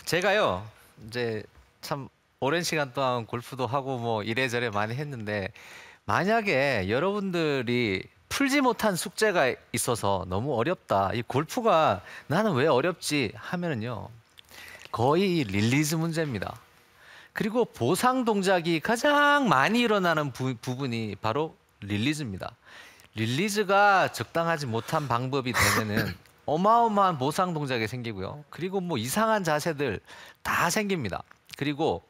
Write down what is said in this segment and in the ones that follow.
제가요, 이제 참 오랜 시간 동안 골프도 하고 뭐 이래저래 많이 했는데, 만약에 여러분들이 풀지 못한 숙제가 있어서 너무 어렵다. 이 골프가 나는 왜 어렵지 하면은요, 거의 이 릴리즈 문제입니다. 그리고 보상 동작이 가장 많이 일어나는 부분이 바로 릴리즈입니다. 릴리즈가 적당하지 못한 방법이 되면은 어마어마한 보상 동작이 생기고요. 그리고 뭐 이상한 자세들 다 생깁니다. 그리고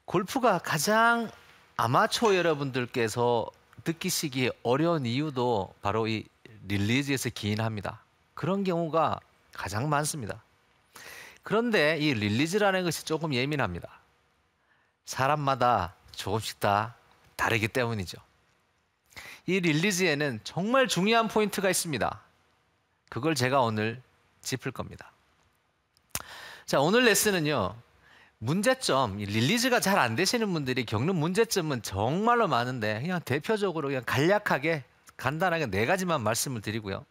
골프가 가장 아마추어 여러분들께서 느끼시기 어려운 이유도 바로 이 릴리즈에서 기인합니다. 그런 경우가 가장 많습니다. 그런데 이 릴리즈라는 것이 조금 예민합니다. 사람마다 조금씩 다 다르기 때문이죠. 이 릴리즈에는 정말 중요한 포인트가 있습니다. 그걸 제가 오늘 짚을 겁니다. 자, 오늘 레슨은요. 문제점, 이 릴리즈가 잘 안 되시는 분들이 겪는 문제점은 정말로 많은데 그냥 대표적으로 그냥 간략하게 간단하게 네 가지만 말씀을 드리고요.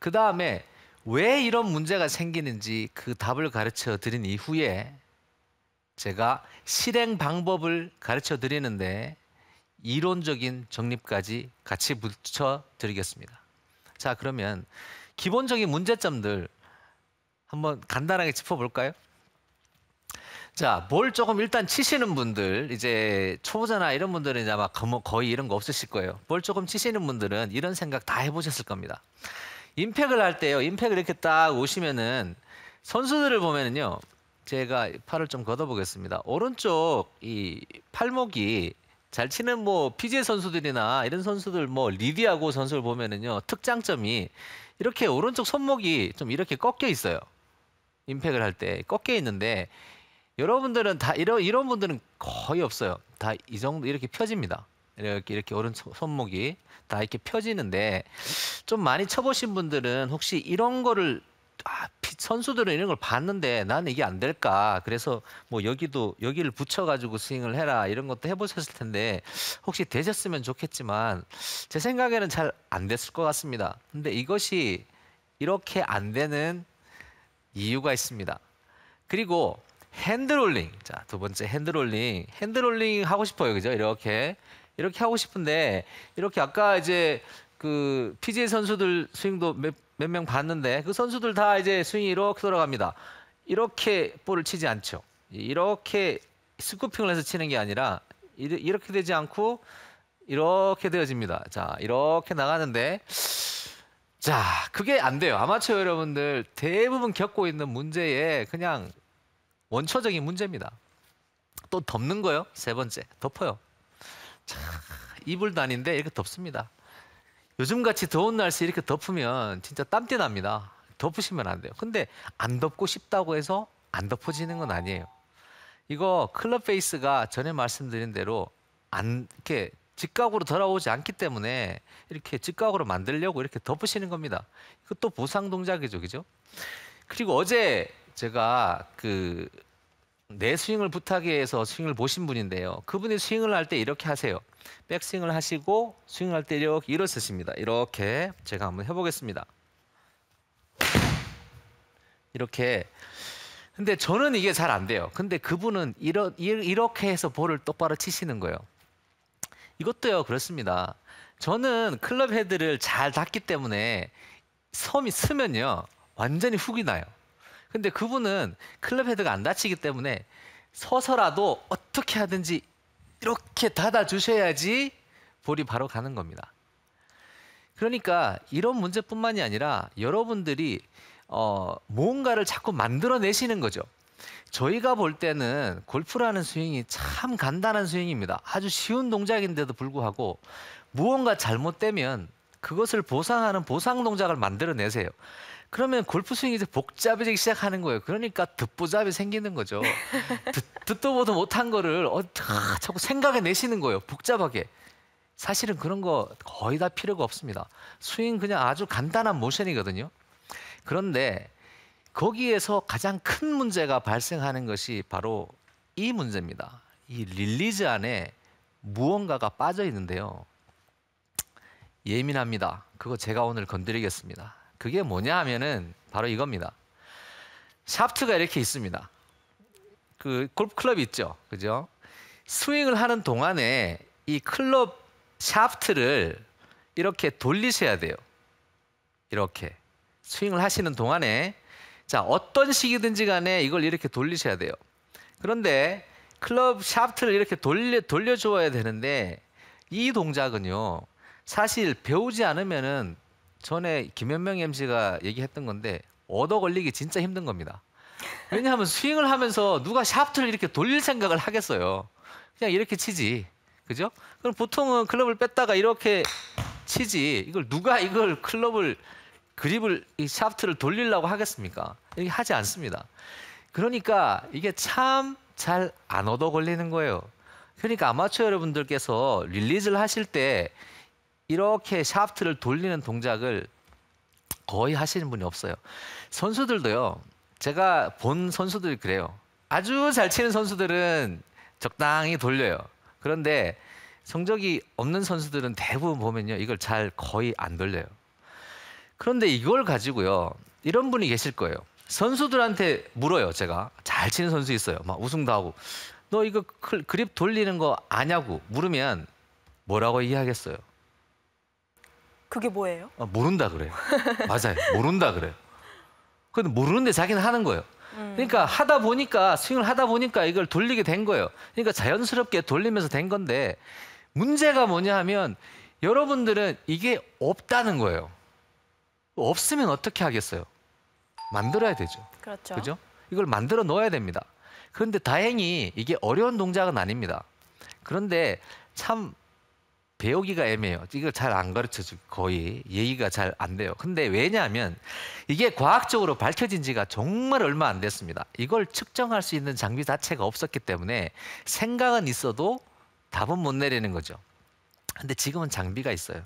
그 다음에 왜 이런 문제가 생기는지 그 답을 가르쳐 드린 이후에 제가 실행 방법을 가르쳐 드리는데 이론적인 정립까지 같이 붙여 드리겠습니다. 자, 그러면 기본적인 문제점들 한번 간단하게 짚어볼까요? 자, 볼 조금 일단 치시는 분들, 이제 초보자나 이런 분들은 이제 아마 거의 이런 거 없으실 거예요. 볼 조금 치시는 분들은 이런 생각 다 해보셨을 겁니다. 임팩을 할 때요, 임팩을 이렇게 딱 오시면은 선수들을 보면은요, 제가 팔을 좀 걷어보겠습니다. 오른쪽 이 팔목이 잘 치는 뭐 PGA 선수들이나 이런 선수들 뭐 리디아고 선수를 보면은요, 특장점이 이렇게 오른쪽 손목이 좀 이렇게 꺾여 있어요. 임팩을 할 때 꺾여 있는데 여러분들은 다 이런 분들은 거의 없어요. 다 이 정도 이렇게 펴집니다. 이렇게 오른쪽 손목이 다 이렇게 펴지는데 좀 많이 쳐보신 분들은 혹시 이런 거를 선수들은 이런 걸 봤는데 나는 이게 안 될까? 그래서 뭐 여기를 붙여가지고 스윙을 해라 이런 것도 해보셨을 텐데 혹시 되셨으면 좋겠지만 제 생각에는 잘 안 됐을 것 같습니다. 근데 이것이 이렇게 안 되는 이유가 있습니다. 그리고 핸드롤링. 자, 두 번째 핸드롤링. 핸드롤링 하고 싶어요. 그죠? 이렇게 하고 싶은데 이렇게 아까 이제 그 PGA 선수들 스윙도 몇 명 봤는데 그 선수들 다 이제 스윙이 이렇게 돌아갑니다. 이렇게 볼을 치지 않죠. 이렇게 스쿠핑을 해서 치는 게 아니라 이렇게 되지 않고 이렇게 되어집니다. 자, 이렇게 나가는데 자, 그게 안 돼요. 아마추어 여러분들 대부분 겪고 있는 문제에 그냥 원초적인 문제입니다. 또 덮는 거요. 세 번째, 덮어요. 자, 이불도 아닌데 이렇게 덮습니다. 요즘같이 더운 날씨 이렇게 덮으면 진짜 땀띠 납니다. 덮으시면 안 돼요. 근데 안 덮고 싶다고 해서 안 덮어지는 건 아니에요. 이거 클럽 페이스가 전에 말씀드린 대로 안 이렇게 직각으로 돌아오지 않기 때문에 이렇게 직각으로 만들려고 이렇게 덮으시는 겁니다. 이것도 보상 동작이죠, 그죠? 그리고 어제 제가 그 내 스윙을 부탁해 서 스윙을 보신 분인데요. 그분이 스윙을 할 때 이렇게 하세요. 백스윙을 하시고 스윙을 할 때 이렇게 일어서십니다. 이렇게 제가 한번 해보겠습니다. 이렇게. 근데 저는 이게 잘 안 돼요. 근데 그분은 이렇게 해서 볼을 똑바로 치시는 거예요. 이것도요, 그렇습니다. 저는 클럽 헤드를 잘 닫기 때문에 섬이 쓰면요, 완전히 훅이 나요. 근데 그분은 클럽 헤드가 안 닫히기 때문에 서서라도 어떻게 하든지 이렇게 닫아 주셔야지 볼이 바로 가는 겁니다. 그러니까 이런 문제뿐만이 아니라 여러분들이 뭔가를 자꾸 만들어내시는 거죠. 저희가 볼 때는 골프라는 스윙이 참 간단한 스윙입니다. 아주 쉬운 동작인데도 불구하고 무언가 잘못되면 그것을 보상하는 보상 동작을 만들어내세요. 그러면 골프 스윙이 이제 복잡해지기 시작하는 거예요. 그러니까 듣보잡이 생기는 거죠. 듣도 보도 못한 거를 자꾸 생각해 내시는 거예요. 복잡하게. 사실은 그런 거 거의 다 필요가 없습니다. 스윙 그냥 아주 간단한 모션이거든요. 그런데 거기에서 가장 큰 문제가 발생하는 것이 바로 이 문제입니다. 이 릴리즈 안에 무언가가 빠져 있는데요. 예민합니다. 그거 제가 오늘 건드리겠습니다. 그게 뭐냐 하면은 바로 이겁니다. 샤프트가 이렇게 있습니다. 그 골프 클럽이 있죠, 그죠? 스윙을 하는 동안에 이 클럽 샤프트를 이렇게 돌리셔야 돼요. 이렇게 스윙을 하시는 동안에 자 어떤 식이든지 간에 이걸 이렇게 돌리셔야 돼요. 그런데 클럽 샤프트를 이렇게 돌려줘야 되는데 이 동작은요 사실 배우지 않으면은 전에 김현명 MC가 얘기했던 건데 얻어 걸리기 진짜 힘든 겁니다. 왜냐하면 스윙을 하면서 누가 샤프트를 이렇게 돌릴 생각을 하겠어요. 그냥 이렇게 치지, 그죠? 그럼 보통은 클럽을 뺐다가 이렇게 치지 이걸 누가 이걸 클럽을 그립을 이 샤프트를 돌리려고 하겠습니까? 이렇게 하지 않습니다. 그러니까 이게 참 잘 안 얻어 걸리는 거예요. 그러니까 아마추어 여러분들께서 릴리즈를 하실 때 이렇게 샤프트를 돌리는 동작을 거의 하시는 분이 없어요. 선수들도요. 제가 본 선수들이 그래요. 아주 잘 치는 선수들은 적당히 돌려요. 그런데 성적이 없는 선수들은 대부분 보면요. 이걸 잘 거의 안 돌려요. 그런데 이걸 가지고요. 이런 분이 계실 거예요. 선수들한테 물어요. 제가 잘 치는 선수 있어요. 막 우승도 하고. 너 이거 그립 돌리는 거 아냐고 물으면 뭐라고 이야기하겠어요? 그게 뭐예요? 모른다 그래요. 맞아요. 모른다 그래요. 근데 모르는데 자기는 하는 거예요. 그러니까 하다 보니까 스윙을 하다 보니까 이걸 돌리게 된 거예요. 그러니까 자연스럽게 돌리면서 된 건데 문제가 뭐냐 하면 여러분들은 이게 없다는 거예요. 없으면 어떻게 하겠어요? 만들어야 되죠. 그렇죠. 그죠? 이걸 만들어 넣어야 됩니다. 그런데 다행히 이게 어려운 동작은 아닙니다. 그런데 참 배우기가 애매해요. 이걸 잘 안 가르쳐주고 거의 얘기가 잘 안 돼요. 근데 왜냐하면 이게 과학적으로 밝혀진 지가 정말 얼마 안 됐습니다. 이걸 측정할 수 있는 장비 자체가 없었기 때문에 생각은 있어도 답은 못 내리는 거죠. 근데 지금은 장비가 있어요.